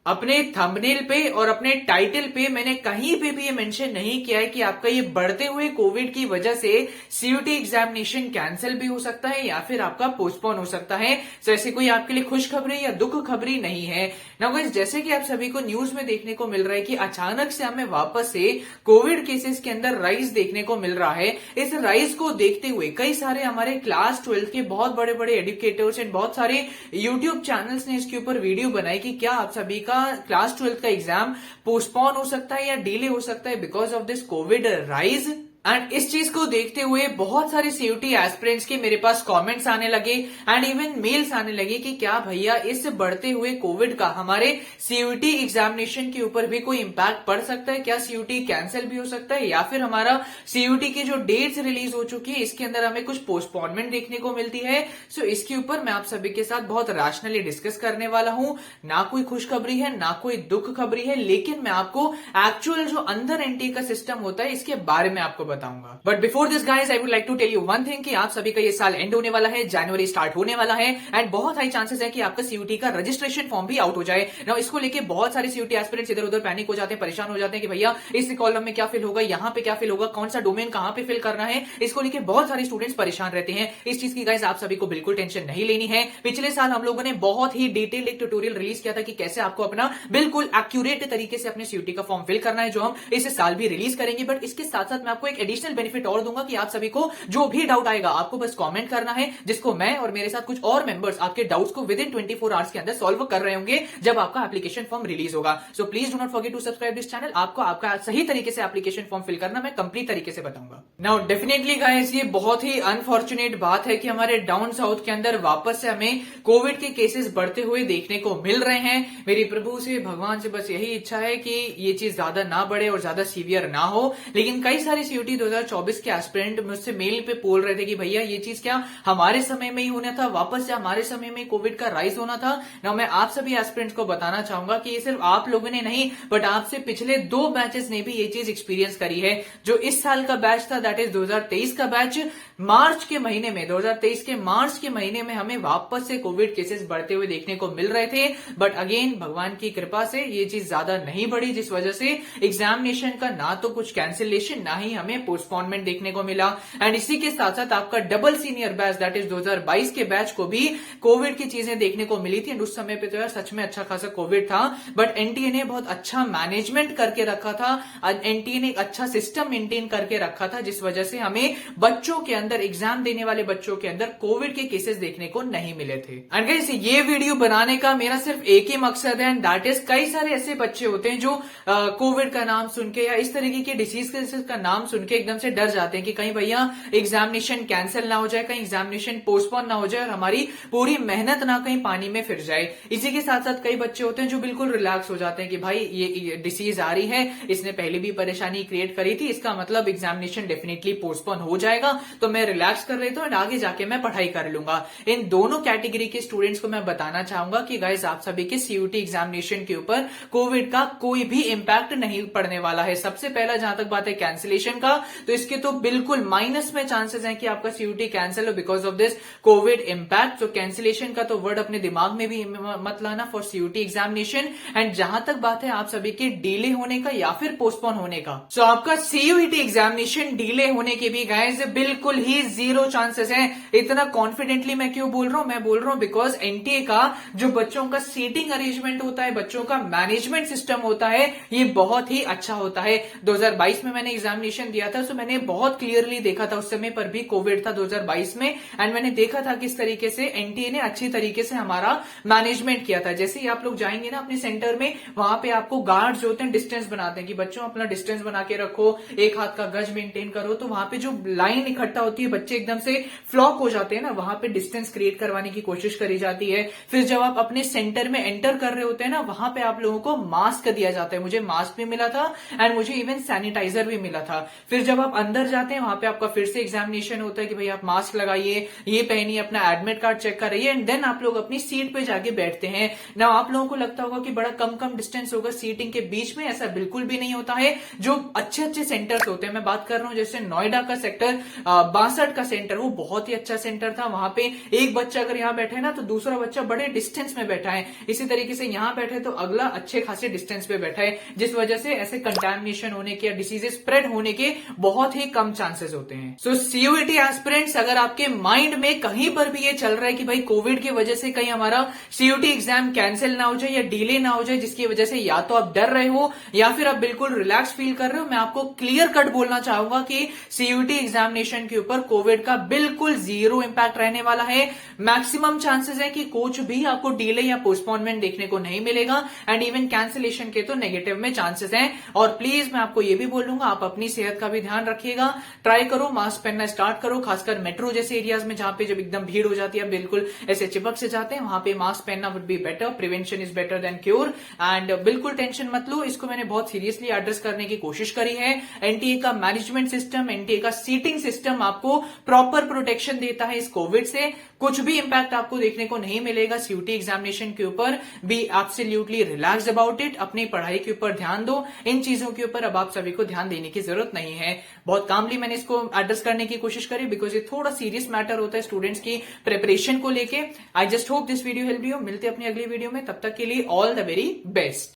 अपने थंबनेल पे और अपने टाइटल पे मैंने कहीं पे भी ये मेंशन नहीं किया है कि आपका ये बढ़ते हुए कोविड की वजह से सीयूटी एग्जामिनेशन कैंसिल भी हो सकता है या फिर आपका पोस्टपोन हो सकता है। तो ऐसी कोई आपके लिए खुशखबरी या दुख खबरी नहीं है ना गाइस। जैसे कि आप सभी को न्यूज में देखने को मिल रहा है कि अचानक से हमें वापस से कोविड केसेस के अंदर राइज देखने को मिल रहा है। इस राइज को देखते हुए कई सारे हमारे क्लास 12 के बहुत बड़े बड़े एजुकेटर्स एंड बहुत सारे यूट्यूब चैनल्स ने इसके ऊपर वीडियो बनाई कि क्या आप सभी का क्लास 12 का एग्जाम पोस्टपोन हो सकता है या डिले हो सकता है because of this Covid rise. And इस चीज को देखते हुए बहुत सारे सीयूटी एस्पिरेंट्स के मेरे पास कमेंट्स आने लगे एंड इवन मेल्स आने लगे कि क्या भैया इस बढ़ते हुए कोविड का हमारे सीयूटी एग्जामिनेशन के ऊपर भी कोई इंपैक्ट पड़ सकता है, क्या सीयूटी कैंसिल भी हो सकता है या फिर हमारा सीयूटी की जो डेट्स रिलीज हो चुकी है इसके अंदर हमें कुछ पोस्टपोनमेंट देखने को मिलती है। सो इसके ऊपर मैं आप सभी के साथ बहुत रैशनली डिस्कस करने वाला हूं। ना कोई खुशखबरी है ना कोई दुख खबरी है, लेकिन मैं आपको एक्चुअल जो अंदर एनटीए का सिस्टम होता है इसके बारे में आपको बताऊंगा। But before this guys I would like to tell you one thing कि आप सभी का ये साल एंड होने वाला है, जनवरी स्टार्ट होने वाला है एंड बहुत हाई चांसेस है कि आपका सीयूटी का रजिस्ट्रेशन फॉर्म भी आउट हो जाए। नाउ इसको लेके बहुत सारे सीयूटी एस्पिरेंट्स इधर उधर पैनिक हो जाते हैं, परेशान हो जाते हैं कि भैया इस कॉलम में क्या फिल होगा, यहाँ पे क्या फिल होगा, कौन सा डोमेन कहां पे फिल करना है। इसको लेके बहुत सारे स्टूडेंट्स परेशान रहते हैं। इस चीज की गाइस आप सभी को बिल्कुल टेंशन नहीं लेनी है। पिछले साल हम लोगों ने बहुत ही डिटेल एक ट्यूटोरियल रिलीज किया था कि कैसे आपको अपना बिल्कुल एक्यूरेट तरीके से अपने सीयूटी का फॉर्म फिल करना है, जो हम इस साल भी रिलीज करेंगे। बट इसके साथ साथ मैं आपको एक एडिशनल बेनिफिट और दूंगा कि आप सभी को जो भी डाउट आएगा आपको बस कमेंट करना है, जिसको मैं और मेरे साथ कुछ और मेंबर्स आपके डाउट्स को विद इन 24 आवर्स के अंदर सॉल्व कर रहे होंगे जब आपका एप्लीकेशन फॉर्म रिलीज होगा। So please do not forget to subscribe this channel. आपको आपका सही तरीके से एप्लीकेशन फॉर्म फिल करना मैं कंप्लीट तरीके से बताऊंगा। नाउ डेफिनेटली गाइस ये बहुत ही अनफॉर्चुनेट बात है कि हमारे डाउन साउथ के अंदर वापस से हमें कोविड के केसेस बढ़ते हुए देखने को मिल रहे हैं। मेरी प्रभु से भगवान से बस यही इच्छा है कि ये चीज ज्यादा ना बढ़े और ज्यादा सीवियर ना हो। लेकिन कई सारे सीयूटी 2024 के एस्पिरेंट मुझसे मेल पे बोल रहे थे कि भैया ये चीज क्या हमारे समय में ही होना था, वापस से हमारे समय में कोविड का राइज होना था। ना मैं आप सभी एस्पिरेंट्स को बताना चाहूंगा कि ये सिर्फ आप लोगों ने नहीं बट आपसे पिछले 2 बैचेस ने भी ये चीज एक्सपीरियंस करी है। जो इस साल का बैच था दैट इज 2023 का बैच, मार्च के महीने में 2023 के मार्च के महीने में हमें वापस से कोविड केसेस बढ़ते हुए देखने को मिल रहे थे। बट अगेन भगवान की कृपा से ये चीज ज्यादा नहीं बढ़ी, जिस वजह से एग्जामिनेशन का ना तो कुछ कैंसिलेशन ना ही हमें पोस्टपोनमेंट देखने को मिला। एंड इसी के साथ साथ आपका double senior batch that is 2022 के बैच को भी कोविड की चीजें देखने को मिली थी। एंड उस समय पे तो यार सच में अच्छा खासा कोविड था, बट एनटीए ने बहुत अच्छा मैनेजमेंट करके रखा था, एनटीए ने एक अच्छा सिस्टम मेंटेन करके रखा था, जिस वजह से हमें बच्चों के अंदर, एग्जाम देने वाले बच्चों के अंदर कोविड के केसेस देखने को नहीं मिले थे। एंड गाइस ये वीडियो बनाने का मेरा सिर्फ एक ही मकसद है एंड दैट इज कई सारे ऐसे बच्चे होते हैं जो कोविड का नाम सुन के या इस तरीके के डिसीज का नाम सुन के एकदम से डर जाते हैं कि कहीं भैया एग्जामिनेशन कैंसिल ना हो जाए, कहीं एग्जामिनेशन पोस्टपोन ना हो जाए और हमारी पूरी मेहनत ना कहीं पानी में फिर जाए। इसी के साथ साथ कई बच्चे होते हैं जो बिल्कुल रिलैक्स हो जाते हैं कि भाई ये डिसीज आ रही है, इसने पहले भी परेशानी क्रिएट करी थी, इसका मतलब एग्जामिनेशन डेफिनेटली पोस्टपोन हो जाएगा, तो मैं रिलैक्स कर रही हूँ एंड आगे जाके मैं पढ़ाई कर लूंगा। इन दोनों कैटेगरी के स्टूडेंट्स को मैं बताना चाहूंगा कि गाइस आप सभी के सीयूटी एग्जामिनेशन के ऊपर कोविड का कोई भी इंपैक्ट नहीं पड़ने वाला है। सबसे पहला जहां तक बात है कैंसिलेशन का, तो इसके तो बिल्कुल माइनस में चांसेस हैं कि आपका सीयूटी कैंसिल हो because of this Covid impact. तो कैंसिलेशन का तो वर्ड अपने दिमाग में भी मत लाना फॉर सीयूटी एग्जामिनेशन। एंड जहां तक बात है आप सभी के डिले होने का या फिर पोस्टपोन होने का, सो आपका सीयूटी एग्जामिनेशन डिले होने के भी गाइस बिल्कुल ही 0 चांसेस हैं। इतना कॉन्फिडेंटली मैं क्यों बोल रहा हूं? मैं बोल रहा हूं बिकॉज एनटीए का जो बच्चों का सीटिंग अरेंजमेंट होता है, बच्चों का मैनेजमेंट सिस्टम होता है, ये बहुत ही अच्छा होता है। 2022 में मैंने एग्जामिनेशन दिया था, सो मैंने बहुत क्लियरली देखा था, उस समय पर भी कोविड था 2022 में, एंड मैंने देखा था किस तरीके से एनटीए ने अच्छी तरीके से हमारा मैनेजमेंट किया था। जैसे ही आप लोग जाएंगे ना अपने सेंटर में, वहां पे आपको गार्ड जो होते हैं डिस्टेंस बनाते हैं कि बच्चों अपना डिस्टेंस बना के रखो, एक हाथ का गज मेंटेन करो। तो वहां पे जो लाइन इकट्ठा होती है, बच्चे एकदम से फ्लॉक हो जाते हैं ना, वहां पे डिस्टेंस क्रिएट करवाने की कोशिश करी जाती है। फिर जब आप अपने सेंटर में एंटर कर रहे होते हैं ना, वहां पे आप लोगों को मास्क दिया जाता है। मुझे मास्क भी मिला था एंड मुझे इवन सैनिटाइजर भी मिला था। फिर फिर जब आप अंदर जाते हैं वहां पे आपका फिर से एग्जामिनेशन होता है कि भाई आप मास्क लगाइए, ये पहनिए, अपना एडमिट कार्ड चेक कराइए, एंड देन आप लोग अपनी सीट पे जाके बैठते हैं ना। आप लोगों को लगता होगा कि बड़ा कम कम डिस्टेंस होगा सीटिंग के बीच में, ऐसा बिल्कुल भी नहीं होता है। जो अच्छे अच्छे सेंटर्स होते हैं, मैं बात कर रहा हूं जैसे नोएडा का सेक्टर 62 का सेंटर, वो बहुत ही अच्छा सेंटर था। वहां पे एक बच्चा अगर यहाँ बैठे ना तो दूसरा बच्चा बड़े डिस्टेंस में बैठा है, इसी तरीके से यहाँ बैठे तो अगला अच्छे खासे डिस्टेंस पे बैठा है, जिस वजह से ऐसे कंटामिनेशन होने के या डिसीजेस स्प्रेड होने के बहुत ही कम चांसेस होते हैं। सो सीयूईटी एस्पिरेंट्स, अगर आपके माइंड में कहीं पर भी ये चल रहा है कि भाई कोविड की वजह से कहीं हमारा सीयूईटी एग्जाम कैंसिल ना हो जाए या डिले ना हो जाए, जिसकी वजह से या तो आप डर रहे हो या फिर आप बिल्कुल रिलैक्स फील कर रहे हो, मैं आपको क्लियर कट बोलना चाहूंगा कि सीयूईटी एग्जामिनेशन के ऊपर कोविड का बिल्कुल जीरो इंपैक्ट रहने वाला है। मैक्सिमम चांसेस है कि कुछ भी आपको डिले या पोस्टपोनमेंट देखने को नहीं मिलेगा, एंड इवन कैंसिलेशन के तो नेगेटिव में चांसेस हैं। और प्लीज मैं आपको ये भी बोलूंगा, आप अपनी सेहत का भी ध्यान रखिएगा, ट्राई करो मास्क पहनना स्टार्ट करो, खासकर मेट्रो जैसे एरियाज में जहां पे जब एकदम भीड़ हो जाती है, बिल्कुल ऐसे चिपक से जाते हैं, वहां पे मास्क पहनना would be better. Prevention is better than cure, and बिल्कुल टेंशन मत लो, इसको मैंने बहुत सीरियसली एड्रेस करने की कोशिश करी है। एनटीए का मैनेजमेंट सिस्टम, एनटीए का सीटिंग सिस्टम आपको प्रॉपर प्रोटेक्शन देता है इस कोविड से। कुछ भी इंपैक्ट आपको देखने को नहीं मिलेगा सीयूटी एग्जामिनेशन के ऊपर। Be absolutely relaxed about it, अपनी पढ़ाई के ऊपर ध्यान दो, इन चीजों के ऊपर अब आप सभी को ध्यान देने की जरूरत नहीं है। बहुत कामली मैंने इसको एड्रेस करने की कोशिश करी, बिकॉज ये थोड़ा सीरियस मैटर होता है स्टूडेंट्स की प्रिपरेशन को लेके। I just hope this video help you. मिलते हैं अपनी अगली वीडियो में, तब तक के लिए ऑल द वेरी बेस्ट।